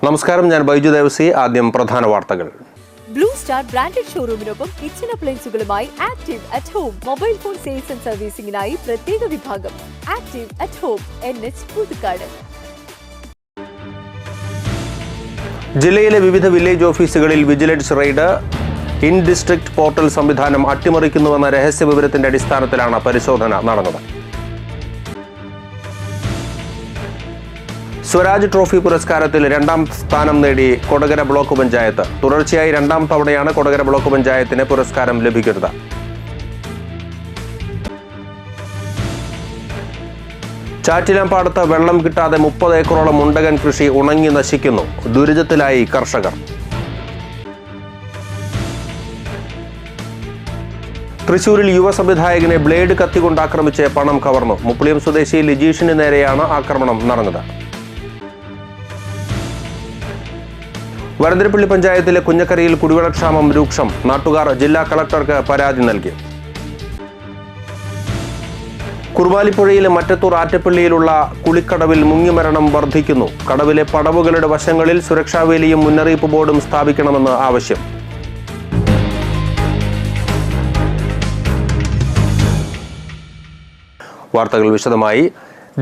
നമസ്കാരം, ഞാൻ ബൈജു ദേവസി. ആദ്യം പ്രധാന വാർത്തകൾ. ബ്ലൂ സ്റ്റാർ ബ്രാൻഡഡ് ഷോറൂമിനൊപ്പം കിച്ചൺ അപ്ലയൻസുകളുമായി active at home mobile phone sales and സർവീസിംഗിനായി പ്രത്യേക വിഭാഗം. Active at home, NH Puthukkad. ജില്ലയിലെ വിവിധ വില്ലേജ് ഓഫീസുകളിൽ vigilance raid. In district portal സംവിധാനം അട്ടിമറിക്കുന്നുവെന്ന രഹസ്യ വിവരത്തിന്റെ അടിസ്ഥാനത്തിലാണ് പരിശോധന നടന്നത്. സ്വരാജ് ട്രോഫി പുരസ്കാരത്തിൽ 2ാം സ്ഥാനം നേടി കൊടകര ബ്ലോക്ക് പഞ്ചായത്ത്. തുടർച്ചയായി 2ാം തവണയാണ് കൊടകര ബ്ലോക്ക് പഞ്ചായത്തിന് പുരസ്കാരം ലഭിക്കുന്നത്. ചാറ്റിലമ്പാടത്ത് വെള്ളം കിട്ടാതെ 30 ഏക്കറോളം മുണ്ടകൻ കൃഷി ഉണങ്ങി നശിക്കുന്നു. ദുരിതത്തിലായി കർഷകർ. തൃശൂരിൽ യുവ സംവിധായകനെ ബ്ലേഡ് കത്തികൊണ്ട് ആക്രമിച്ച് പണം കവർന്നു. മുപ്ലിയം സ്വദേശി ലിജീഷിന് നേരെയാണ് ആക്രമണം നടന്നത്. വരന്തരപ്പള്ളി പഞ്ചായത്തിലെ കുഞ്ഞക്കരയിൽ കുടിവെള്ളക്ഷാമം രൂക്ഷം. നാട്ടുകാർ ജില്ലാ കളക്ടർക്ക് പരാതി നൽകി. കുർബാലിപ്പുഴയിലെ മറ്റത്തൂർ ആറ്റപ്പള്ളിയിലുള്ള കുളിക്കടവിൽ മുങ്ങിമരണം വർദ്ധിക്കുന്നു. കടവിലെ പടവുകളുടെ വശങ്ങളിൽ സുരക്ഷാവേലിയും മുന്നറിയിപ്പ് ബോർഡും സ്ഥാപിക്കണമെന്ന് ആവശ്യം. വാർത്തകൾ വിശദമായി.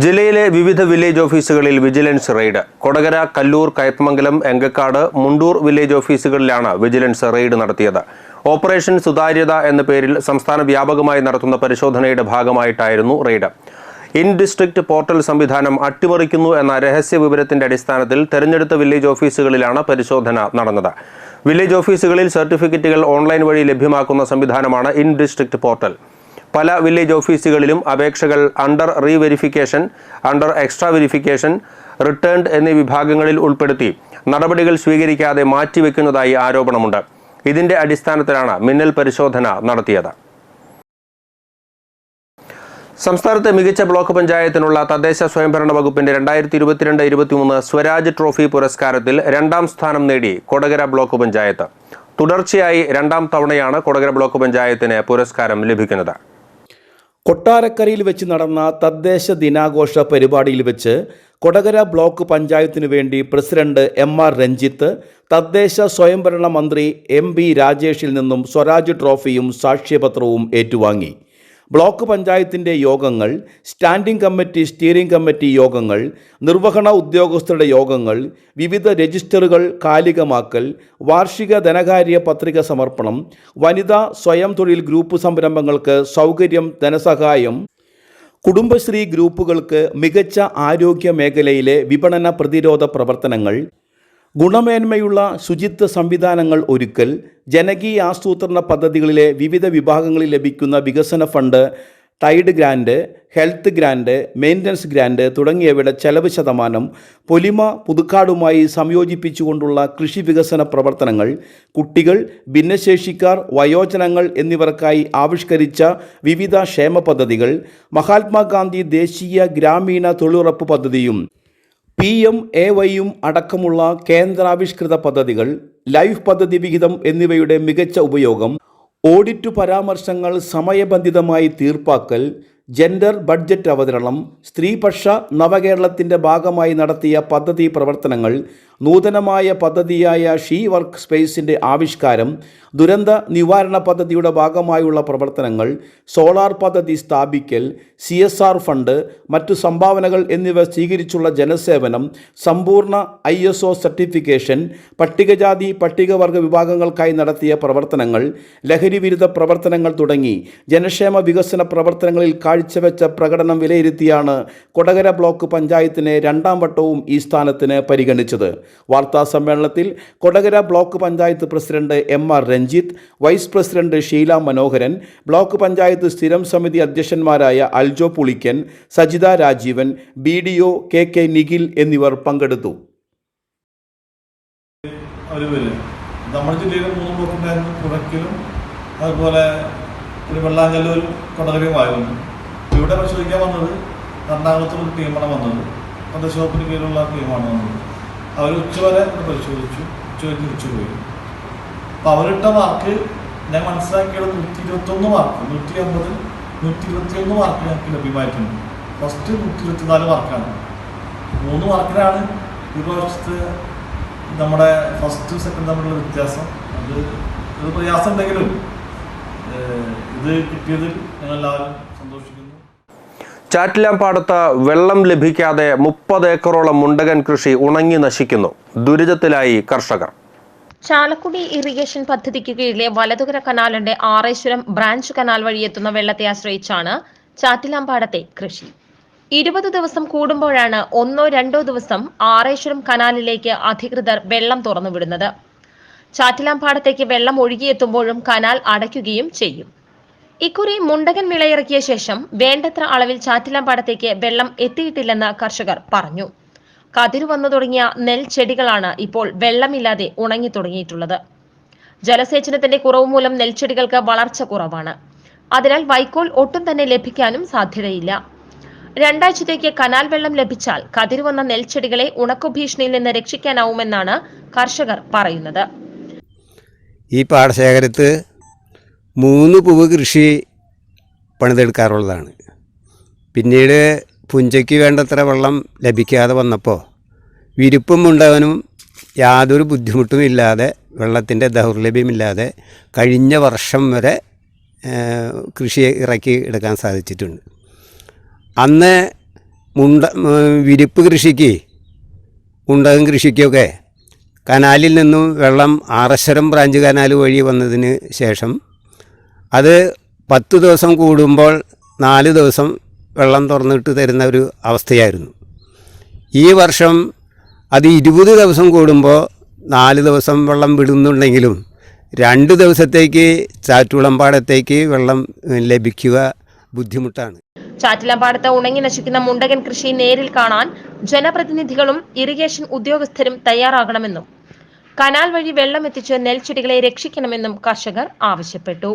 ജില്ലയിലെ വിവിധ വില്ലേജ് ഓഫീസുകളിൽ vigilance raid. Kodakara, Kallur, Kaipamangalam, Engakkad, Mundur village ഓഫീസുകളിലാണ് വിജിലൻസ് റെയ്ഡ് നടത്തിയത്. ഓപ്പറേഷൻ സുതാര്യത എന്ന പേരിൽ സംസ്ഥാന വ്യാപകമായി നടത്തുന്ന പരിശോധനയുടെ ഭാഗമായിട്ടായിരുന്നു റെയ്ഡ്. ഇൻ ഡിസ്ട്രിക്ട് പോർട്ടൽ സംവിധാനം അട്ടിമറിക്കുന്നു എന്ന രഹസ്യ വിവരത്തിന്റെ അടിസ്ഥാനത്തിൽ തെരഞ്ഞെടുത്ത വില്ലേജ് ഓഫീസുകളിലാണ് പരിശോധന നടന്നത്. വില്ലേജ് ഓഫീസുകളിൽ സർട്ടിഫിക്കറ്റുകൾ ഓൺലൈൻ വഴി ലഭ്യമാക്കുന്ന സംവിധാനമാണ് ഇൻ ഡിസ്ട്രിക്ട് പോർട്ടൽ. പല വില്ലേജ് ഓഫീസുകളിലും അപേക്ഷകൾ under reverification, under extra verification, returned എന്നീ വിഭാഗങ്ങളിൽ ഉൾപ്പെടുത്തി നടപടികൾ സ്വീകരിക്കാതെ മാറ്റിവെക്കുന്നതായി ആരോപണമുണ്ട്. ഇതിന്റെ അടിസ്ഥാനത്തിലാണ് മിന്നൽ പരിശോധന നടത്തിയത്. സംസ്ഥാനത്തെ മികച്ച ബ്ലോക്ക് പഞ്ചായത്തിനുള്ള തദ്ദേശ സ്വയംഭരണ വകുപ്പിന്റെ 2022-23 സ്വരാജ് ട്രോഫി പുരസ്കാരത്തിൽ 2ാം സ്ഥാനം നേടി കൊടകര ബ്ലോക്ക് പഞ്ചായത്ത്. തുടർച്ചയായി 2ാം തവണയാണ് കൊടകര ബ്ലോക്ക് പഞ്ചായത്തിന് പുരസ്കാരം ലഭിക്കുന്നത്. കൊട്ടാരക്കരയിൽ വെച്ച് നടന്ന തദ്ദേശ ദിനാഘോഷ പരിപാടിയിൽ വെച്ച് കൊടകര ബ്ലോക്ക് പഞ്ചായത്തിനു വേണ്ടി പ്രസിഡന്റ് MR രഞ്ജിത്ത് തദ്ദേശ സ്വയംഭരണ മന്ത്രി MB രാജേഷിൽ നിന്നും സ്വരാജ് ട്രോഫിയും സാക്ഷ്യപത്രവും ഏറ്റുവാങ്ങി. ബ്ലോക്ക് പഞ്ചായത്തിൻ്റെ യോഗങ്ങൾ, സ്റ്റാൻഡിംഗ് കമ്മിറ്റി, സ്റ്റിയറിംഗ് കമ്മിറ്റി യോഗങ്ങൾ, നിർവഹണ ഉദ്യോഗസ്ഥരുടെ യോഗങ്ങൾ, വിവിധ രജിസ്റ്ററുകൾ കാലികമാക്കൽ, വാർഷിക ധനകാര്യ പത്രിക സമർപ്പണം, വനിതാ സ്വയം തൊഴിൽ ഗ്രൂപ്പ് സംരംഭങ്ങൾക്ക് സൗകര്യം ധനസഹായം, കുടുംബശ്രീ ഗ്രൂപ്പുകൾക്ക് മികച്ച ആരോഗ്യ മേഖലയിലെ വിപണന പ്രതിരോധ പ്രവർത്തനങ്ങൾ, ഗുണമേന്മയുള്ള ശുചിത്വ സംവിധാനങ്ങൾ ഒരുക്കൽ, ജനകീയ ആസൂത്രണ പദ്ധതികളിലെ വിവിധ വിഭാഗങ്ങളിൽ ലഭിക്കുന്ന വികസന fund, tied grant, health grant, maintenance grant തുടങ്ങിയവയുടെ ചെലവ് ശതമാനം പൊലിമ പുതുക്കാടുമായി സംയോജിപ്പിച്ചുകൊണ്ടുള്ള കൃഷി വികസന പ്രവർത്തനങ്ങൾ, കുട്ടികൾ, ഭിന്നശേഷിക്കാർ, വയോജനങ്ങൾ എന്നിവർക്കായി ആവിഷ്കരിച്ച വിവിധ ക്ഷേമ പദ്ധതികൾ, മഹാത്മാഗാന്ധി ദേശീയ ഗ്രാമീണ തൊഴിലുറപ്പ് പദ്ധതിയും PMAYയും അടക്കമുള്ള കേന്ദ്രാവിഷ്കൃത പദ്ധതികൾ, ലൈഫ് പദ്ധതി വിഹിതം എന്നിവയുടെ മികച്ച ഉപയോഗം, ഓഡിറ്റ് പരാമർശങ്ങൾ സമയബന്ധിതമായി തീർപ്പാക്കൽ, ജെൻഡർ ബഡ്ജറ്റ് അവതരണം, സ്ത്രീപക്ഷ നവകേരളത്തിൻ്റെ ഭാഗമായി നടത്തിയ പദ്ധതി പ്രവർത്തനങ്ങൾ, നൂതനമായ പദ്ധതിയായ ഷീ വർക്ക് സ്പേസിൻ്റെ ആവിഷ്കാരം, ദുരന്ത നിവാരണ പദ്ധതിയുടെ ഭാഗമായുള്ള പ്രവർത്തനങ്ങൾ, സോളാർ പദ്ധതി സ്ഥാപിക്കൽ, CSR ഫണ്ട്, മറ്റു സംഭാവനകൾ എന്നിവ സ്വീകരിച്ചുള്ള ജനസേവനം, സമ്പൂർണ്ണ ISO സർട്ടിഫിക്കേഷൻ, പട്ടികജാതി പട്ടികവർഗ വിഭാഗങ്ങൾക്കായി നടത്തിയ പ്രവർത്തനങ്ങൾ, ലഹരി വിരുദ്ധ പ്രവർത്തനങ്ങൾ തുടങ്ങി ജനക്ഷേമ വികസന പ്രവർത്തനങ്ങളിൽ കാഴ്ചവെച്ച പ്രകടനം വിലയിരുത്തിയാണ് കൊടകര ബ്ലോക്ക് പഞ്ചായത്തിനെ 2ാം വട്ടവും ഈ സ്ഥാനത്തിന് പരിഗണിച്ചത്. വാർത്താ സമ്മേളനത്തിൽ Kodakara block panchayat president MR Ranjith, vice president Sheela Manoharan, block panchayat സ്ഥിരം സമിതി അധ്യക്ഷന്മാരായ അൽജോ പുളിക്കൻ, സജിത രാജീവൻ, BDO KK നിഖിൽ എന്നിവർ പങ്കെടുത്തു. നമ്മുടെ ജില്ലയിൽ 3 ബ്ലോക്കുണ്ടായിരുന്നു. പുഴയ്ക്കലും അതുപോലെ ഒരു വെള്ളാങ്കല്ലൂരും കൊടകരയുമായിരുന്നു. ഇവിടെ പരിശോധിക്കാൻ വന്നത് എറണാകുളത്തുള്ള ടീമാണ് വന്നത്. തദ്ദേശ വകുപ്പിന് കീഴിലുള്ള ടീമാണ് വന്നത്. അവർ ഉച്ചവരെ പരിശോധിച്ചു, ഉച്ചവരെ തിരിച്ചു പോയി. അപ്പോൾ അവരിട്ട മാർക്ക് ഞാൻ മനസ്സിലാക്കിയത് 121 മാർക്ക്, 150, 121 മാർക്ക് ഞങ്ങൾക്ക് ലഭ്യമായിട്ടുണ്ട്. ഫസ്റ്റ് 124 മാർക്കാണ്. 3 മാർക്കിനാണ് ഈ പ്രാവശ്യത്തെ നമ്മുടെ ഫസ്റ്റ് സെക്കൻഡ് തമ്മിലുള്ള വ്യത്യാസം അത് ഒരു പ്രയാസം ഉണ്ടെങ്കിലും ഇത് കിട്ടിയതിൽ ഞങ്ങളെല്ലാവരും സന്തോഷിക്കുന്നു. ചാറ്റിലാംപാടത്ത് വെള്ളം ലഭിക്കാതെ 30 ഏക്കറോളം മുണ്ടകൻ കൃഷി ഉണങ്ങി നശിക്കുന്നു. ദുരിതത്തിലായി കർഷകർ. ചാലക്കുടി ഇറിഗേഷൻ പദ്ധതിക്ക് കീഴിലെ വലതുകര കനാലിന്റെ ആറേശ്വരം ബ്രാഞ്ച് കനാൽ വഴിയെത്തുന്ന വെള്ളത്തെ ആശ്രയിച്ചാണ് ചാറ്റിലാംപാടത്തെ കൃഷി. 20 ദിവസം കൂടുമ്പോഴാണ് 1-2 ദിവസം ആറേശ്വരം കനാലിലേക്ക് അധികൃതർ വെള്ളം തുറന്നുവിടുന്നത്. ചാറ്റിലാംപാടത്തേക്ക് വെള്ളം ഒഴുകിയെത്തുമ്പോഴും കനാൽ അടയ്ക്കുകയും ചെയ്യും. ഇക്കുറി മുണ്ടകൻ വിളയിറക്കിയ ശേഷം വേണ്ടത്ര അളവിൽ ചാറ്റിലാംപാടത്തേക്ക് വെള്ളം എത്തിയിട്ടില്ലെന്ന് കർഷകർ പറഞ്ഞു. കതിരു വന്നു തുടങ്ങിയ നെൽച്ചെടികളാണ് ഇപ്പോൾ വെള്ളമില്ലാതെ ഉണങ്ങി തുടങ്ങിയിട്ടുള്ളത്. ജലസേചനത്തിന്റെ കുറവ് മൂലം നെൽച്ചെടികൾക്ക് വളർച്ച കുറവാണ്. അതിനാൽ വൈക്കോൽ ഒട്ടും തന്നെ ലഭിക്കാനും സാധ്യതയില്ല. 2 ആഴ്ചത്തേക്ക് കനാൽ വെള്ളം ലഭിച്ചാൽ കതിരു വന്ന നെൽച്ചെടികളെ ഉണക്കുഭീഷണിയിൽ നിന്ന് രക്ഷിക്കാനാവുമെന്നാണ് കർഷകർ പറയുന്നത്. ഈ പാടശേഖരത്ത് 3 പൂവ് കൃഷി പണിതെടുക്കാറുള്ളതാണ്. പിന്നീട് പുഞ്ചയ്ക്ക് വേണ്ടത്ര വെള്ളം ലഭിക്കാതെ വന്നപ്പോൾ വിരിപ്പും മുണ്ടവനും യാതൊരു ബുദ്ധിമുട്ടും ഇല്ലാതെ വെള്ളത്തിൻ്റെ ദൗർലഭ്യമില്ലാതെ കഴിഞ്ഞ വർഷം വരെ കൃഷി ഇറക്കി എടുക്കാൻ സാധിച്ചിട്ടുണ്ട്. അന്ന് വിരിപ്പ് കൃഷിക്ക് മുണ്ടകൻ കൃഷിക്കൊക്കെ കനാലിൽ നിന്നും വെള്ളം ആറശ്വരം ബ്രാഞ്ച് കനാൽ വഴി വന്നതിന് ശേഷം അത് 10 ദിവസം കൂടുമ്പോൾ 4 ദിവസം വെള്ളം തുറന്നിട്ട് തരുന്ന ഒരു അവസ്ഥയായിരുന്നു. ഈ വർഷം അത് 20 ദിവസം കൂടുമ്പോൾ 4 ദിവസം വെള്ളം വിടുന്നുണ്ടെങ്കിലും 2 ദിവസത്തേക്ക് ചാറ്റുളമ്പാടത്തേക്ക് വെള്ളം ലഭിക്കുക ബുദ്ധിമുട്ടാണ്. ചാറ്റിലാംപാടത്ത് ഉണങ്ങി നശിക്കുന്ന മുണ്ടകൻ കൃഷി നേരിൽ കാണാൻ ജനപ്രതിനിധികളും ഇറിഗേഷൻ ഉദ്യോഗസ്ഥരും തയ്യാറാകണമെന്നും കനാൽ വഴി വെള്ളം എത്തിച്ച് നെൽച്ചെടികളെ രക്ഷിക്കണമെന്നും കർഷകർ ആവശ്യപ്പെട്ടു.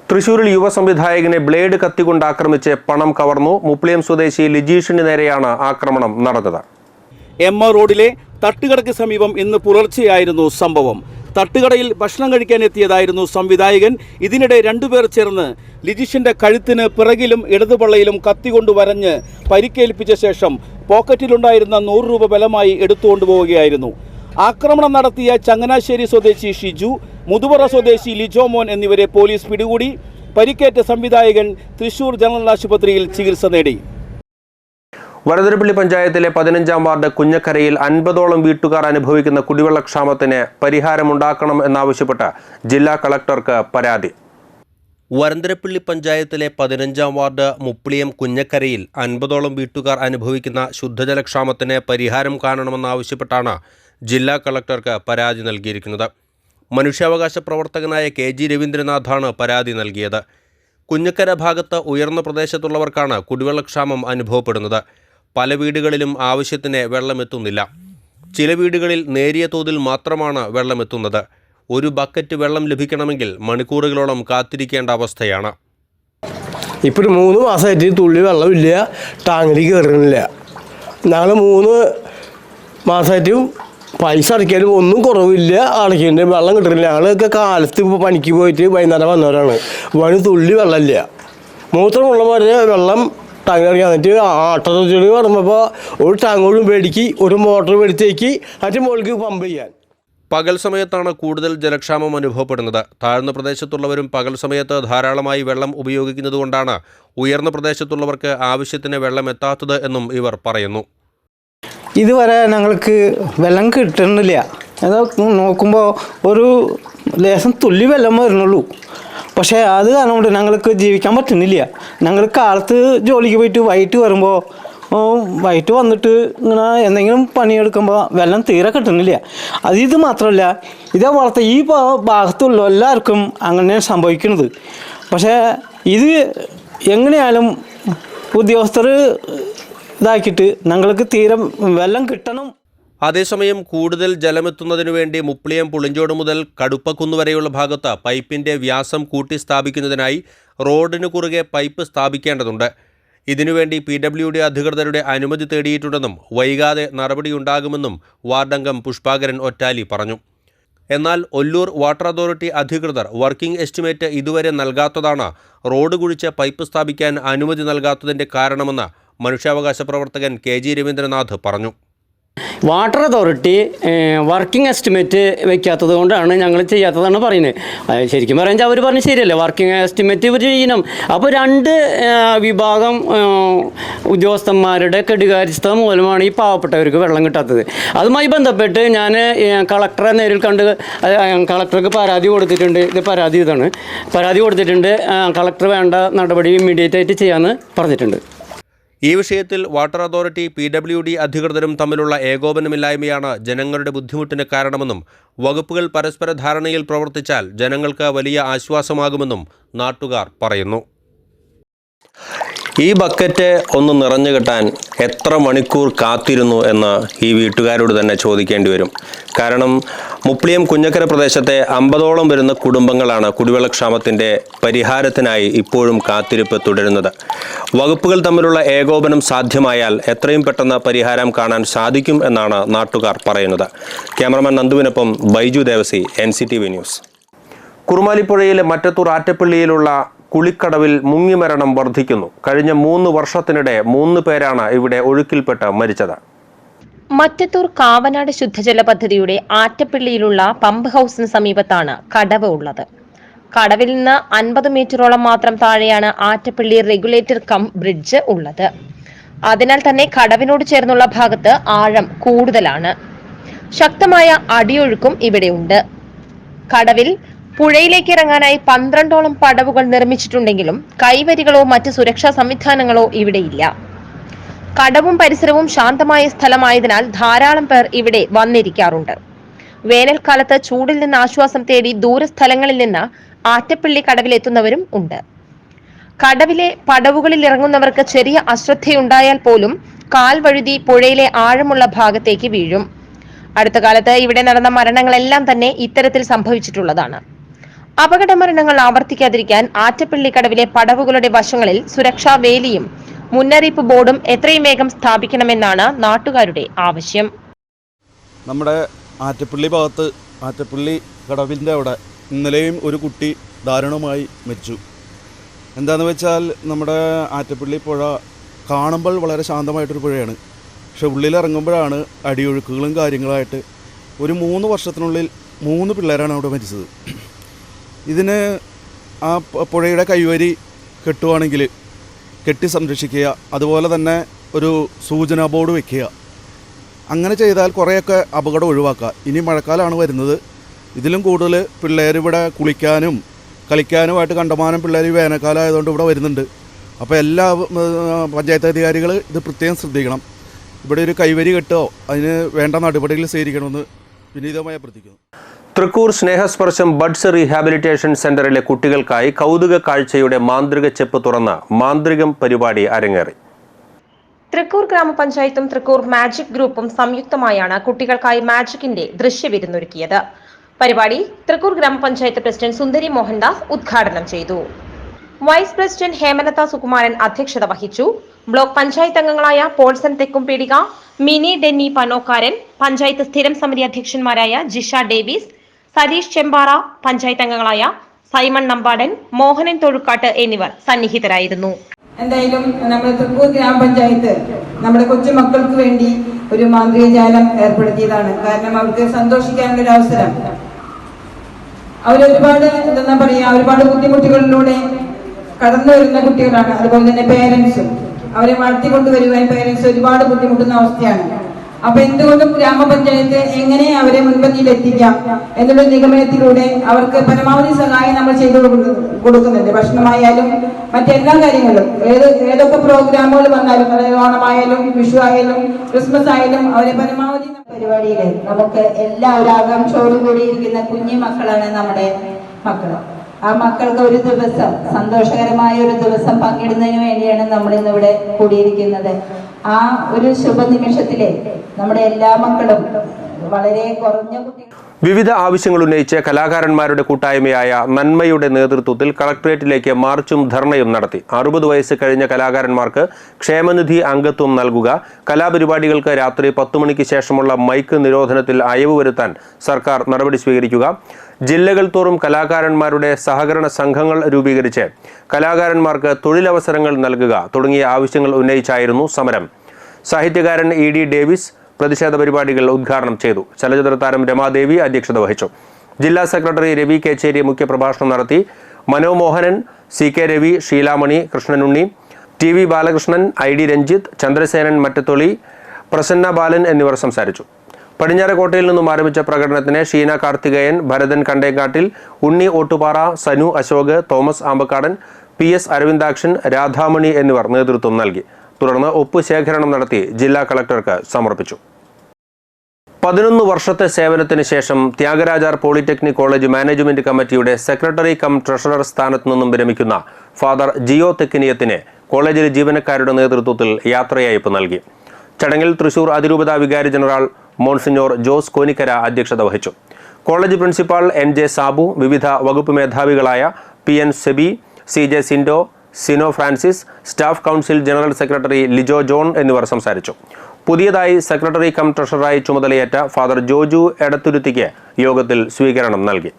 തൃശൂരിൽ യുവ സംവിധായകനെ ബ്ലേഡ് കത്തികൊണ്ട് ആക്രമിച്ച് പണം കവർന്നു. മുപ്ലിയം സ്വദേശി ലിജീഷിന് നേരെയാണ് ആക്രമണം നടന്നത്. MR റോഡിലെ തട്ടുകടയ്ക്ക് സമീപം ഇന്ന് പുലർച്ചെയായിരുന്നു സംഭവം. തട്ടുകടയിൽ ഭക്ഷണം കഴിക്കാൻ എത്തിയതായിരുന്നു സംവിധായകൻ. ഇതിനിടെ 2 പേർ ചേർന്ന് ലിജീഷിന്റെ കഴുത്തിന് പിറകിലും ഇടതുപള്ളയിലും കത്തികൊണ്ട് വരഞ്ഞ് പരിക്കേൽപ്പിച്ച ശേഷം പോക്കറ്റിലുണ്ടായിരുന്ന 100 രൂപ ബലമായി എടുത്തുകൊണ്ടുപോവുകയായിരുന്നു. ആക്രമണം നടത്തിയ ചങ്ങനാശ്ശേരി സ്വദേശി ഷിജു, മുതുവറ സ്വദേശി ലിജോ മോൻ എന്നിവരെ പോലീസ് പിടികൂടി. പരിക്കേറ്റ സംവിധായകൻ തൃശൂർ ജനറൽ ആശുപത്രിയിൽ ചികിത്സ നേടി. വരദരപ്പള്ളി പഞ്ചായത്തിലെ 15-ാം വാർഡ് കുഞ്ഞക്കരയിൽ 50ഓളം വീട്ടുകാർ അനുഭവിക്കുന്ന കുടിവെള്ളക്ഷാമത്തിന് പരിഹാരമുണ്ടാക്കണം എന്നാവശ്യപ്പെട്ട് ജില്ലാ കളക്ടർക്ക് പരാതി. വരന്തരപ്പള്ളി പഞ്ചായത്തിലെ 15-ാം വാർഡ് മുപ്ലിയം കുഞ്ഞക്കരയിൽ 50ഓളം വീട്ടുകാർ അനുഭവിക്കുന്ന ശുദ്ധജലക്ഷാമത്തിന് പരിഹാരം കാണണമെന്നാവശ്യപ്പെട്ടാണ് ജില്ലാ കളക്ടർക്ക് പരാതി നൽകിയിരിക്കുന്നത്. മനുഷ്യാവകാശ പ്രവർത്തകനായ KG രവീന്ദ്രനാഥാണ് പരാതി നൽകിയത്. കുഞ്ഞക്കര ഭാഗത്ത് ഉയർന്ന പ്രദേശത്തുള്ളവർക്കാണ് കുടിവെള്ളക്ഷാമം അനുഭവപ്പെടുന്നത്. പല വീടുകളിലും ആവശ്യത്തിന് വെള്ളമെത്തുന്നില്ല. ചില വീടുകളിൽ നേരിയ തോതിൽ മാത്രമാണ് വെള്ളമെത്തുന്നത്. ഒരു ബക്കറ്റ് വെള്ളം ലഭിക്കണമെങ്കിൽ മണിക്കൂറുകളോളം കാത്തിരിക്കേണ്ട അവസ്ഥയാണ്. ഇപ്പോൾ 3 മാസമായിട്ട് തുള്ളി വെള്ളമില്ല, ടാങ്കിലേക്ക് കയറുന്നില്ല. ഞങ്ങൾ 3 മാസമായിട്ടും പൈസ അടയ്ക്കാനും ഒന്നും കുറവില്ല, അടയ്ക്കേണ്ട വെള്ളം കിട്ടുന്നില്ല. ഞങ്ങളൊക്കെ കാലത്ത് ഇപ്പോൾ പണിക്ക് പോയിട്ട് വൈകുന്നേരം വന്നവരാണ്. വഴി തുള്ളി വെള്ളമില്ല. മൂത്രമുള്ളവരെ വെള്ളം ടാങ്ക് ഇറക്കി എന്നിട്ട് ആട്ടോച്ചെടി പറയുമ്പോൾ ഒരു ടാങ്കോടും മേടിക്ക്, ഒരു മോട്ടർ മേടിച്ചേക്ക് അതിൻ്റെ മുകളിലേക്ക് പമ്പ് ചെയ്യാൻ. പകൽ സമയത്താണ് കൂടുതൽ ജലക്ഷാമം അനുഭവപ്പെടുന്നത്. താഴ്ന്ന പ്രദേശത്തുള്ളവരും പകൽ സമയത്ത് ധാരാളമായി വെള്ളം ഉപയോഗിക്കുന്നതുകൊണ്ടാണ് ഉയർന്ന പ്രദേശത്തുള്ളവർക്ക് ആവശ്യത്തിന് വെള്ളം എത്താത്തത് എന്നും ഇവർ പറയുന്നു. ഇതുവരെ ഞങ്ങൾക്ക് വെള്ളം കിട്ടുന്നില്ല. അത് നോക്കുമ്പോൾ ഒരു ലേശം തുള്ളി വെള്ളം വരുന്നുള്ളൂ. പക്ഷേ അത് കാരണം കൊണ്ട് ഞങ്ങൾക്ക് ജീവിക്കാൻ പറ്റുന്നില്ല. ഞങ്ങൾ കാലത്ത് ജോലിക്ക് പോയിട്ട് വൈകിട്ട് വരുമ്പോൾ വൈകിട്ട് വന്നിട്ട് ഇങ്ങനെ എന്തെങ്കിലും പണിയെടുക്കുമ്പോൾ വെള്ളം തീരെ കിട്ടുന്നില്ല. ഇത് മാത്രമല്ല, ഇതേപോലത്തെ ഈ ഭാഗത്തുള്ള എല്ലാവർക്കും അങ്ങനെയാണ് സംഭവിക്കുന്നത്. പക്ഷേ ഇത് എങ്ങനെയായാലും ഉദ്യോഗസ്ഥർ ഇതാക്കിയിട്ട് ഞങ്ങൾക്ക് തീരെ വെള്ളം കിട്ടണം. അതേസമയം കൂടുതൽ ജലമെത്തുന്നതിനു വേണ്ടി മുപ്ലിയം പുളിഞ്ചോട് മുതൽ കടുപ്പക്കുന്ന് വരെയുള്ള ഭാഗത്ത് പൈപ്പിന്റെ വ്യാസം കൂട്ടി സ്ഥാപിക്കുന്നതിനായി റോഡിന് കുറുകെ പൈപ്പ് സ്ഥാപിക്കേണ്ടതുണ്ട്. ഇതിനുവേണ്ടി PWD അധികൃതരുടെ അനുമതി തേടിയിട്ടുണ്ടെന്നും വൈകാതെ നടപടിയുണ്ടാകുമെന്നും വാർഡംഗം പുഷ്പാകരൻ ഒറ്റാലി പറഞ്ഞു. എന്നാൽ ഒല്ലൂർ വാട്ടർ അതോറിറ്റി അധികൃതർ വർക്കിംഗ് എസ്റ്റിമേറ്റ് ഇതുവരെ നൽകാത്തതാണ് റോഡ് കുഴിച്ച് പൈപ്പ് സ്ഥാപിക്കാൻ അനുമതി നൽകാത്തതിൻ്റെ കാരണമെന്ന് മനുഷ്യാവകാശ പ്രവർത്തകൻ KG രവീന്ദ്രനാഥ് പറഞ്ഞു. വാട്ടർ അതോറിറ്റി വർക്കിംഗ് എസ്റ്റിമേറ്റ് വയ്ക്കാത്തത് കൊണ്ടാണ് ഞങ്ങൾ ചെയ്യാത്തതാണ് പറയുന്നത്. ശരിക്കും പറയുമ്പോൾ അവർ പറഞ്ഞ് ശരിയല്ലേ, വർക്കിംഗ് എസ്റ്റിമേറ്റ് ഇവർ ചെയ്യണം. അപ്പോൾ രണ്ട് വിഭാഗം ഉദ്യോഗസ്ഥന്മാരുടെ കെടുകാര്യസ്ഥത മൂലമാണ് ഈ പാവപ്പെട്ടവർക്ക് വെള്ളം കിട്ടാത്തത്. അതുമായി ബന്ധപ്പെട്ട് ഞാൻ കളക്ടറെ നേരിൽ കണ്ട് കളക്ടർക്ക് പരാതി കൊടുത്തിട്ടുണ്ട്. ഇത് പരാതി കൊടുത്തിട്ടുണ്ട്. കളക്ടർ വേണ്ട നടപടി ഇമ്മീഡിയറ്റ് ആയിട്ട് ചെയ്യാമെന്ന് പറഞ്ഞിട്ടുണ്ട്. ഈ വിഷയത്തിൽ വാട്ടർ അതോറിറ്റി PWD അധികൃതരും തമ്മിലുള്ള ഏകോപനമില്ലായ്മയാണ് ജനങ്ങളുടെ ബുദ്ധിമുട്ടിന് കാരണമെന്നും വകുപ്പുകൾ പരസ്പര ധാരണയിൽ പ്രവർത്തിച്ചാൽ ജനങ്ങൾക്ക് വലിയ ആശ്വാസമാകുമെന്നും നാട്ടുകാർ പറയുന്നു. ഈ ബക്കറ്റ് ഒന്ന് നിറഞ്ഞു കിട്ടാൻ എത്ര മണിക്കൂർ കാത്തിരുന്നു എന്ന് ഈ വീട്ടുകാരോട് തന്നെ ചോദിക്കേണ്ടി വരും. കാരണം മുപ്ലിയം കുഞ്ഞക്കര പ്രദേശത്തെ 50ഓളം വരുന്ന കുടുംബങ്ങളാണ് കുടിവെള്ളക്ഷാമത്തിൻ്റെ പരിഹാരത്തിനായി ഇപ്പോഴും കാത്തിരിപ്പ് തുടരുന്നത്. വകുപ്പുകൾ തമ്മിലുള്ള ഏകോപനം സാധ്യമായാൽ എത്രയും പെട്ടെന്ന് പരിഹാരം കാണാൻ സാധിക്കും എന്നാണ് നാട്ടുകാർ പറയുന്നത്. ക്യാമറമാൻ നന്ദുവിനൊപ്പം ബൈജു ദേവസി, NCTV ന്യൂസ്. കുറുമാലിപ്പുഴയിലെ മറ്റത്തൂർ ആറ്റപ്പള്ളിയിലുള്ള കുളിക്കടവിൽ മുങ്ങിമരണം വർദ്ധിക്കുന്നു. കഴിഞ്ഞ 3 വർഷത്തിനിടെ 3 പേരാണ് ഇവിടെ ഒഴുക്കിൽപ്പെട്ട് മരിച്ചത്. മറ്റത്തൂർ കാവനാട് ശുദ്ധജല പദ്ധതിയുടെ ആറ്റപ്പള്ളിയിലുള്ള പമ്പ് ഹൌസിന് സമീപത്താണ് കടവ് ഉള്ളത്. കടവിൽ നിന്ന് 50 മീറ്ററോളം മാത്രം താഴെയാണ് ആറ്റപ്പള്ളി റെഗുലേറ്റർ കം ബ്രിഡ്ജ് ഉള്ളത്. അതിനാൽ തന്നെ കടവിനോട് ചേർന്നുള്ള ഭാഗത്ത് ആഴം കൂടുതലാണ്. ശക്തമായ അടിയൊഴുക്കും ഇവിടെയുണ്ട്. കടവിൽ പുഴയിലേക്ക് ഇറങ്ങാനായി 12ഓളം പടവുകൾ നിർമ്മിച്ചിട്ടുണ്ടെങ്കിലും കൈവരികളോ മറ്റ് സുരക്ഷാ സംവിധാനങ്ങളോ ഇവിടെയില്ല. കടവും പരിസരവും ശാന്തമായ സ്ഥലമായതിനാൽ ധാരാളം പേർ ഇവിടെ വന്നിരിക്കാറുണ്ട്. വേനൽക്കാലത്ത് ചൂടിൽ നിന്ന് ആശ്വാസം തേടി ദൂരസ്ഥലങ്ങളിൽ നിന്ന് ആറ്റപ്പള്ളി കടവിലെത്തുന്നവരും ഉണ്ട്. കടവിലെ പടവുകളിൽ ഇറങ്ങുന്നവർക്ക് ചെറിയ അശ്രദ്ധയുണ്ടായാൽ പോലും കാൽ വഴുതി പുഴയിലെ ആഴമുള്ള ഭാഗത്തേക്ക് വീഴും. അടുത്ത കാലത്ത് ഇവിടെ നടന്ന മരണങ്ങളെല്ലാം തന്നെ ഇത്തരത്തിൽ സംഭവിച്ചിട്ടുള്ളതാണ്. അപകട മരണങ്ങൾ ആവർത്തിക്കാതിരിക്കാൻ ആറ്റപ്പള്ളി കടവിലെ പടവുകളുടെ വശങ്ങളിൽ സുരക്ഷാ വേലിയും മുന്നറിയിപ്പ് ബോർഡും എത്രയും വേഗം സ്ഥാപിക്കണമെന്നാണ് നാട്ടുകാരുടെ ആവശ്യം. നമ്മുടെ ആറ്റപ്പള്ളി ഭാഗത്ത് ആറ്റപ്പള്ളി കടവിൻ്റെ അവിടെ ഇന്നലെയും ഒരു കുട്ടി ദാരുണമായി മരിച്ചു. എന്താണെന്ന് വെച്ചാൽ നമ്മുടെ ആറ്റപ്പള്ളി പുഴ കാണുമ്പോൾ വളരെ ശാന്തമായിട്ടൊരു പുഴയാണ്. പക്ഷെ ഉള്ളിലിറങ്ങുമ്പോഴാണ് അടിയൊഴുക്കുകളും കാര്യങ്ങളായിട്ട് ഒരു 3 വർഷത്തിനുള്ളിൽ 3 പിള്ളേരാണ് അവിടെ മരിച്ചത്. ഇതിന് ആ പുഴയുടെ കൈവരി കെട്ടുവാണെങ്കിൽ കെട്ടി സംരക്ഷിക്കുക, അതുപോലെ തന്നെ ഒരു സൂചനാ ബോർഡ് വെക്കുക. അങ്ങനെ ചെയ്താൽ കുറേയൊക്കെ അപകടം ഒഴിവാക്കുക. ഇനി മഴക്കാലമാണ് വരുന്നത്. ഇതിലും കൂടുതൽ പിള്ളേർ ഇവിടെ കുളിക്കാനും കളിക്കാനുമായിട്ട് കണ്ടമാനം പിള്ളേർ വേനൽക്കാലം ആയതുകൊണ്ട് ഇവിടെ വരുന്നുണ്ട്. അപ്പോൾ എല്ലാ പഞ്ചായത്ത് അധികാരികൾ ഇത് പ്രത്യേകം ശ്രദ്ധിക്കണം. ഇവിടെ ഒരു കൈവരി കെട്ടോ അതിന് വേണ്ട നടപടികൾ സ്വീകരിക്കണമെന്ന് വിനീതമായി അഭ്യർത്ഥിക്കുന്നു. തൃക്കൂർ സ്നേഹസ്പർശം ബഡ്സ് റീഹാബിലിറ്റേഷൻ സെന്ററിലെ കുട്ടികൾക്കായി കൗതുക കാഴ്ചയുടെ മാന്ത്രിക ചെപ്പ് തുറന്ന് മാന്ത്രികം പരിപാടി അരങ്ങേറി. തൃക്കൂർ ഗ്രാമപഞ്ചായത്തും തൃക്കൂർ മാജിക് ഗ്രൂപ്പും സംയുക്തമായാണ് കുട്ടികൾക്കായി മാജിക്കിന്റെ ദൃശ്യവിരുന്നൊരുക്കിയത്. പരിപാടി തൃക്കൂർ ഗ്രാമപഞ്ചായത്ത് പ്രസിഡന്റ് സുന്ദരി മോഹൻദാസ് ഉദ്ഘാടനം ചെയ്തു. വൈസ് പ്രസിഡന്റ് ഹേമലത സുകുമാരൻ അധ്യക്ഷത വഹിച്ചു. ബ്ലോക്ക് പഞ്ചായത്ത് അംഗങ്ങളായ പോൾസൺ തെക്കുംപീടിക, മിനി ഡെന്നി പനോക്കാരൻ, പഞ്ചായത്ത് സ്ഥിരം സമിതി അധ്യക്ഷന്മാരായ ജിഷ ഡേവിസ്, സതീഷ് ചെമ്പാറ, പഞ്ചായത്ത് അംഗങ്ങളായ സൈമൺ നമ്പാടൻ, മോഹനൻ തൊഴുക്കാട്ട് എന്നിവർ സന്നിഹിതരായിരുന്നു. എന്തായാലും നമ്മുടെ തൃക്കൂർ ഗ്രാമപഞ്ചായത്ത് നമ്മുടെ കൊച്ചുമക്കൾക്ക് വേണ്ടി ഒരു മാന്ത്രിക ജാലം ഏർപ്പെടുത്തിയതാണ്. കാരണം അവർക്ക് സന്തോഷിക്കാനുള്ള ഒരു അവസരം. അവരൊരുപാട് എന്താ പറയാ, ഒരുപാട് ബുദ്ധിമുട്ടുകളിലൂടെ കടന്നു വരുന്ന കുട്ടികളാണ്. അതുപോലെ തന്നെ പേരൻസും അവരെ വളർത്തിക്കൊണ്ടുവരുവാൻ പേരൻസ് ഒരുപാട് ബുദ്ധിമുട്ടുന്ന അവസ്ഥയാണ്. അപ്പൊ എന്തുകൊണ്ടും ഗ്രാമപഞ്ചായത്ത് എങ്ങനെ അവരെ മുൻപന്തിയിൽ എത്തിക്കാം എന്നുള്ള നിഗമനത്തിലൂടെ അവർക്ക് പരമാവധി സഹായം നമ്മൾ ചെയ്തു കൊടുക്കുന്നുണ്ട്. ഭക്ഷണമായാലും മറ്റെല്ലാ കാര്യങ്ങളും ഏതൊക്കെ പ്രോഗ്രാമുകൾ വന്നാലും, അതായത് ഓണമായാലും വിഷു ആയാലും ക്രിസ്മസ് ആയാലും അവരെ പരമാവധി പരിപാടിയിൽ നമുക്ക് എല്ലാവരും ആകാംക്ഷയോടുകൂടി ഇരിക്കുന്ന കുഞ്ഞു മക്കളാണ് നമ്മുടെ മക്കൾ. ആ മക്കൾക്ക് ഒരു ദിവസം, സന്തോഷകരമായ ഒരു ദിവസം പങ്കിടുന്നതിന് വേണ്ടിയാണ് നമ്മൾ ഇന്നിവിടെ കൂടിയിരിക്കുന്നത്. ആ ഒരു ശുഭനിമിഷത്തിലെ നമ്മുടെ എല്ലാ മക്കളും വളരെ കുറഞ്ഞ കുട്ടികൾ വിവിധ ആവശ്യങ്ങൾ ഉന്നയിച്ച് കലാകാരന്മാരുടെ കൂട്ടായ്മയായ നന്മയുടെ നേതൃത്വത്തിൽ കളക്ടറേറ്റിലേക്ക് മാർച്ചും ധർണയും നടത്തി. 60 വയസ്സ് കഴിഞ്ഞ കലാകാരന്മാർക്ക് ക്ഷേമനിധി അംഗത്വം നൽകുക, കലാപരിപാടികൾക്ക് രാത്രി 10 മണിക്ക് ശേഷമുള്ള മൈക്ക് നിരോധനത്തിൽ അയവ് വരുത്താൻ സർക്കാർ നടപടി സ്വീകരിക്കുക, ജില്ലകൾ തോറും കലാകാരന്മാരുടെ സഹകരണ സംഘങ്ങൾ രൂപീകരിച്ച് കലാകാരന്മാർക്ക് തൊഴിലവസരങ്ങൾ നൽകുക തുടങ്ങിയ ആവശ്യങ്ങൾ ഉന്നയിച്ചായിരുന്നു സമരം. സാഹിത്യകാരൻ ED ഡേവിസ്, പ്രതിഷേധ പരിപാടികൾ ഉദ്ഘാടനം ചെയ്തു. ചലച്ചിത്ര താരം രമാദേവി അധ്യക്ഷത വഹിച്ചു. ജില്ലാ സെക്രട്ടറി രവി കേച്ചേരി മുഖ്യപ്രഭാഷണം നടത്തി. Manomohanan, CK Ravi, Sheelamani, Krishnanunni, TV Balakrishnan, ID Ranjith, Chandrasenan മറ്റത്തൊളി, Prasanna ബാലൻ എന്നിവർ സംസാരിച്ചു. പടിഞ്ഞാറക്കോട്ടയിൽ നിന്നും ആരംഭിച്ച പ്രകടനത്തിന് ഷീന കാർത്തികേയൻ, ഭരതൻ കണ്ടേങ്കാട്ടിൽ, ഉണ്ണി ഓട്ടുപാറ, സനു അശോക്, തോമസ് ആമ്പക്കാടൻ, PS അരവിന്ദാക്ഷൻ, രാധാമണി എന്നിവർ നേതൃത്വം നൽകി. തുടർന്ന് ഒപ്പ് ശേഖരണം നടത്തി ജില്ലാ കളക്ടർക്ക് സമർപ്പിച്ചു. 11 വർഷത്തെ സേവനത്തിന് ശേഷം ത്യാഗരാജാർ പോളിടെക്നിക് കോളേജ് മാനേജ്മെന്റ് കമ്മിറ്റിയുടെ സെക്രട്ടറി കം ട്രഷറർ സ്ഥാനത്ത് നിന്നും വിരമിക്കുന്ന ഫാദർ ജിയോ തെക്കിനിയത്തിന് കോളേജിലെ ജീവനക്കാരുടെ നേതൃത്വത്തിൽ യാത്രയയപ്പ് നൽകി. ചടങ്ങിൽ തൃശൂർ അതിരൂപത വികാരി ജനറൽ മോൺസിഞ്ഞോർ ജോസ് കോനിക്കര അധ്യക്ഷത വഹിച്ചു. കോളേജ് പ്രിൻസിപ്പാൾ NJ സാബു, വിവിധ വകുപ്പ് മേധാവികളായ PN SEBI, CJ Sindo, Sino Francis, staff council general secretary Lijo John എന്നിവർ സംസാരിച്ചു. പുതിയതായി സെക്രട്ടറി കം ട്രഷററായി ചുമതലയേറ്റ ഫാദർ ജോജു എടത്തുരുത്തിക്ക് യോഗത്തിൽ സ്വീകരണം നൽകി.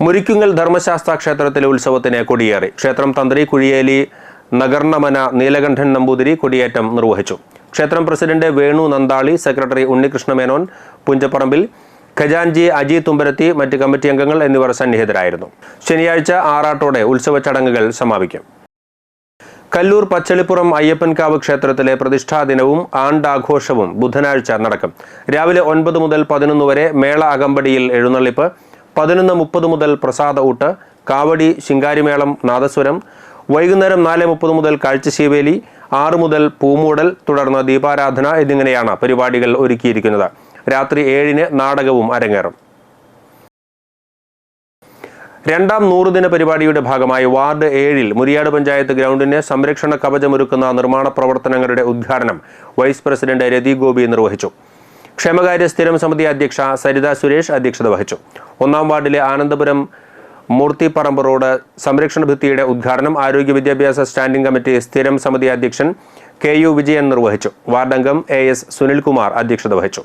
മുരിക്കുങ്ങൽ ധർമ്മശാസ്ത്ര ക്ഷേത്രത്തിലെ ഉത്സവത്തിന് കൊടിയേറി. ക്ഷേത്രം തന്ത്രി കുഴിയേലി നഗർണമന നീലകണ്ഠൻ നമ്പൂതിരി കൊടിയേറ്റം നിർവഹിച്ചു. ക്ഷേത്രം പ്രസിഡന്റ് വേണു നന്ദാളി, സെക്രട്ടറി ഉണ്ണികൃഷ്ണ മേനോൻ പുഞ്ചപ്പറമ്പിൽ, ഖജാൻജി അജി തുമ്പരത്തി, മറ്റ് കമ്മിറ്റി അംഗങ്ങൾ എന്നിവർ സന്നിഹിതരായിരുന്നു. ശനിയാഴ്ച ആറാട്ടോടെ ഉത്സവ ചടങ്ങുകൾ സമാപിക്കും. കല്ലൂർ പച്ചളിപ്പുറം അയ്യപ്പൻകാവ് ക്ഷേത്രത്തിലെ പ്രതിഷ്ഠാ ദിനവും ആണ്ടാഘോഷവും ബുധനാഴ്ച നടക്കും. രാവിലെ 9 മുതൽ 11 വരെ മേള അകമ്പടിയിൽ എഴുന്നള്ളിപ്പ്, 11:30 മുതൽ പ്രസാദ ഊട്ട്, കാവടി, ശിങ്കാരിമേളം, നാദസ്വരം. വൈകുന്നേരം 4:30 മുതൽ കാഴ്ചശീവേലി, 6 മുതൽ പൂമൂടൽ, തുടർന്ന് ദീപാരാധന എന്നിങ്ങനെയാണ് പരിപാടികൾ ഒരുക്കിയിരിക്കുന്നത്. രാത്രി 7-ന് നാടകവും അരങ്ങേറും. രണ്ടാം 100 ദിന പരിപാടിയുടെ ഭാഗമായി വാർഡ് 7-ൽ മുരിയാട് പഞ്ചായത്ത് ഗ്രൗണ്ടിന് സംരക്ഷണ കവചമൊരുക്കുന്ന നിർമ്മാണ പ്രവർത്തനങ്ങളുടെ ഉദ്ഘാടനം വൈസ് പ്രസിഡന്റ് രതി ഗോപി നിർവഹിച്ചു. ക്ഷേമകാര്യ സ്ഥിരം സമിതി അധ്യക്ഷ സരിത സുരേഷ് അധ്യക്ഷത വഹിച്ചു. 1-ാം വാർഡിലെ ആനന്ദപുരം മൂർത്തിപ്പറമ്പ് റോഡ് സംരക്ഷണ ഭിത്തിയുടെ ഉദ്ഘാടനം ആരോഗ്യ വിദ്യാഭ്യാസ സ്റ്റാൻഡിംഗ് കമ്മിറ്റി സ്ഥിരം സമിതി അധ്യക്ഷൻ KU വിജയൻ നിർവഹിച്ചു. വാർഡംഗം AS സുനിൽകുമാർ അധ്യക്ഷത വഹിച്ചു.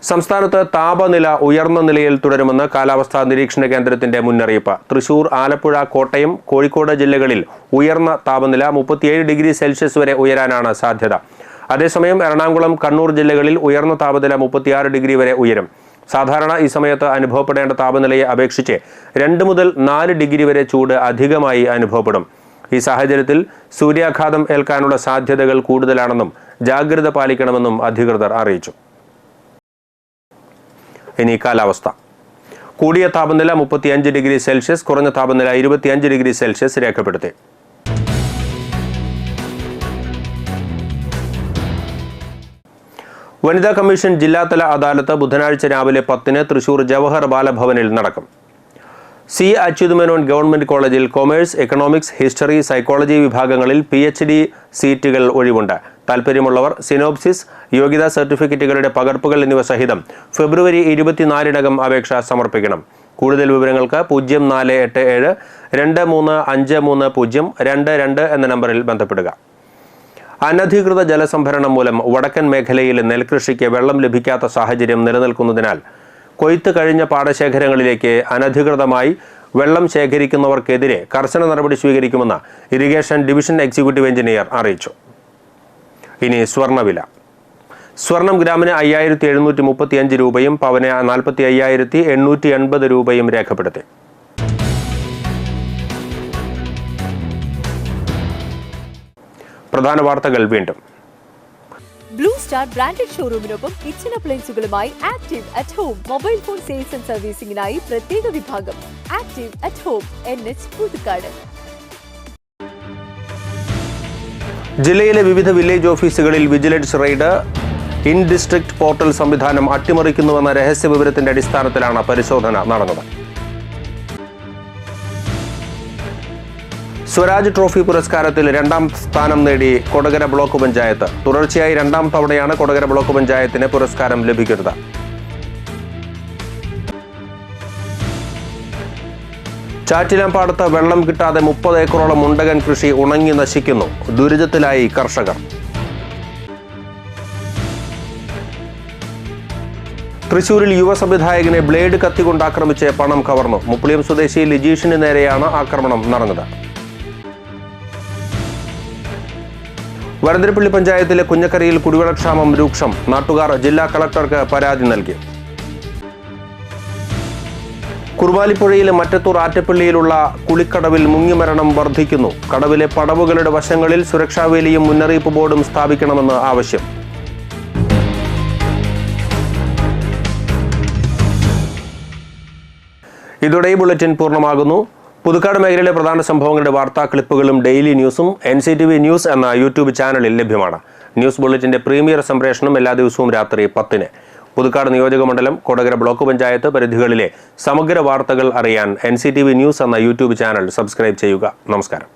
സംസ്ഥാനത്ത് താപനില ഉയർന്ന നിലയിൽ തുടരുമെന്ന് കാലാവസ്ഥാ നിരീക്ഷണ കേന്ദ്രത്തിന്റെ മുന്നറിയിപ്പ്. തൃശൂർ, ആലപ്പുഴ, കോട്ടയം, കോഴിക്കോട് ജില്ലകളിൽ ഉയർന്ന താപനില 37 ഡിഗ്രി സെൽഷ്യസ് വരെ ഉയരാനാണ് സാധ്യത. അതേസമയം എറണാകുളം, കണ്ണൂർ ജില്ലകളിൽ ഉയർന്ന താപനില 36 ഡിഗ്രി വരെ ഉയരും. സാധാരണ ഈ സമയത്ത് അനുഭവപ്പെടേണ്ട താപനിലയെ അപേക്ഷിച്ച് 2 മുതൽ 4 ഡിഗ്രി വരെ ചൂട് അധികമായി അനുഭവപ്പെടും. ഈ സാഹചര്യത്തിൽ സൂര്യാഘാതം ഏൽക്കാനുള്ള സാധ്യതകൾ കൂടുതലാണെന്നും ജാഗ്രത പാലിക്കണമെന്നും അധികൃതർ അറിയിച്ചു. ഇനി കാലാവസ്ഥ. കൂടിയ താപനില 35 ഡിഗ്രി സെൽഷ്യസ്, കുറഞ്ഞ താപനില 25 ഡിഗ്രി സെൽഷ്യസ് രേഖപ്പെടുത്തി. വനിതാ കമ്മീഷൻ ജില്ലാതല അദാലത്ത് ബുധനാഴ്ച രാവിലെ 10-ന് തൃശൂർ ജവഹർ ബാലഭവനിൽ നടക്കും. C. അച്യുതമേനോൻ ഗവൺമെന്റ് കോളേജിൽ കൊമേഴ്സ്, എക്കണോമിക്സ്, ഹിസ്റ്ററി, സൈക്കോളജി വിഭാഗങ്ങളിൽ PhD സീറ്റുകൾ ഒഴിവുണ്ട്. താൽപ്പര്യമുള്ളവർ സിനോപ്സിസ്, യോഗ്യതാ സർട്ടിഫിക്കറ്റുകളുടെ പകർപ്പുകൾ എന്നിവ സഹിതം ഫെബ്രുവരി 24-നകം അപേക്ഷ സമർപ്പിക്കണം. കൂടുതൽ വിവരങ്ങൾക്ക് 0487 2353 എന്ന നമ്പറിൽ ബന്ധപ്പെടുക. അനധികൃത ജലസംഭരണം മൂലം വടക്കൻ മേഖലയിലെ നെൽകൃഷിക്ക് വെള്ളം ലഭിക്കാത്ത സാഹചര്യം നിലനിൽക്കുന്നതിനാൽ കൊയ്ത്ത് കഴിഞ്ഞ പാടശേഖരങ്ങളിലേക്ക് അനധികൃതമായി വെള്ളം ശേഖരിക്കുന്നവർക്കെതിരെ കർശന നടപടി സ്വീകരിക്കുമെന്ന് ഇറിഗേഷൻ ഡിവിഷൻ എക്സിക്യൂട്ടീവ് എഞ്ചിനീയർ അറിയിച്ചു. ഇനി സ്വർണ്ണവില. സ്വർണം ഗ്രാമിന് 5735 രൂപയും പവന് 45,880 രൂപയും രേഖപ്പെടുത്തി. പ്രധാന വാർത്തകൾ വീണ്ടും. ബ്ലൂ സ്റ്റാർ ബ്രാൻഡഡ് ഷോറൂമിനൊപ്പം കിച്ചൺ അപ്ലയൻസുകളുമായി active at home mobile phone sales and സർവീസിംഗിനായി പ്രത്യേക വിഭാഗം. Active at home, NH Puthukkad. ജില്ലയിലെ വിവിധ വില്ലേജ് ഓഫീസുകളിൽ vigilance raid. In district portal സംവിധാനം അട്ടിമറിക്കുന്നുവെന്ന രഹസ്യ വിവരത്തിന്റെ അടിസ്ഥാനത്തിലാണ് പരിശോധന നടന്നത്. സ്വരാജ് ട്രോഫി പുരസ്കാരത്തിൽ 2ാം സ്ഥാനം നേടി കൊടകര ബ്ലോക്ക് പഞ്ചായത്ത്. തുടർച്ചയായി 2ാം തവണയാണ് കൊടകര ബ്ലോക്ക് പഞ്ചായത്തിന് പുരസ്കാരം ലഭിക്കുന്നത്. ചാറ്റിലാമ്പാടത്ത് വെള്ളം കിട്ടാതെ 30 ഏക്കറോളം മുണ്ടകൻ കൃഷി ഉണങ്ങി നശിക്കുന്നു. ദുരിതത്തിലായി കർഷകർ. തൃശൂരിൽ യുവ സംവിധായകനെ ബ്ലേഡ് കത്തികൊണ്ട് ആക്രമിച്ച് പണം കവർന്നു. മുപ്ലിയം സ്വദേശി ലിജീഷിന് നേരെയാണ് ആക്രമണം നടന്നത്. വരന്തരപ്പള്ളി പഞ്ചായത്തിലെ കുഞ്ഞക്കരയിൽ കുടിവെള്ളക്ഷാമം രൂക്ഷം. നാട്ടുകാർ ജില്ലാ കളക്ടർക്ക് പരാതി നൽകി. കുർബാലിപ്പുഴയിലെ മറ്റത്തൂർ ആറ്റപ്പള്ളിയിലുള്ള കുളിക്കടവിൽ മുങ്ങിമരണം വർദ്ധിക്കുന്നു. കടവിലെ പടവുകളുടെ വശങ്ങളിൽ സുരക്ഷാവേലിയും മുന്നറിയിപ്പ് ബോർഡും സ്ഥാപിക്കണമെന്ന് ആവശ്യം. ഇതോടെ ഈ ബുള്ളറ്റിൻ പൂർണ്ണമാകുന്നു. പുതുക്കാട് മേഖലയിലെ പ്രധാന സംഭവങ്ങളുടെ വാർത്താ ക്ലിപ്പുകളും ഡെയിലി ന്യൂസും NCTV ന്യൂസ് എന്ന യൂട്യൂബ് ചാനലിൽ ലഭ്യമാണ്. ന്യൂസ് ബുള്ളറ്റിന്റെ പ്രീമിയർ സംപ്രേഷണം എല്ലാ ദിവസവും രാത്രി 10-ന്. പുതുക്കാട് നിയോജകമണ്ഡലം, കൊടകര ബ്ലോക്ക് പഞ്ചായത്ത് പരിധികളിലെ സമഗ്ര വാർത്തകൾ അറിയാൻ NCTV ന്യൂസ് എന്ന യൂട്യൂബ് ചാനൽ സബ്സ്ക്രൈബ് ചെയ്യുക. നമസ്കാരം.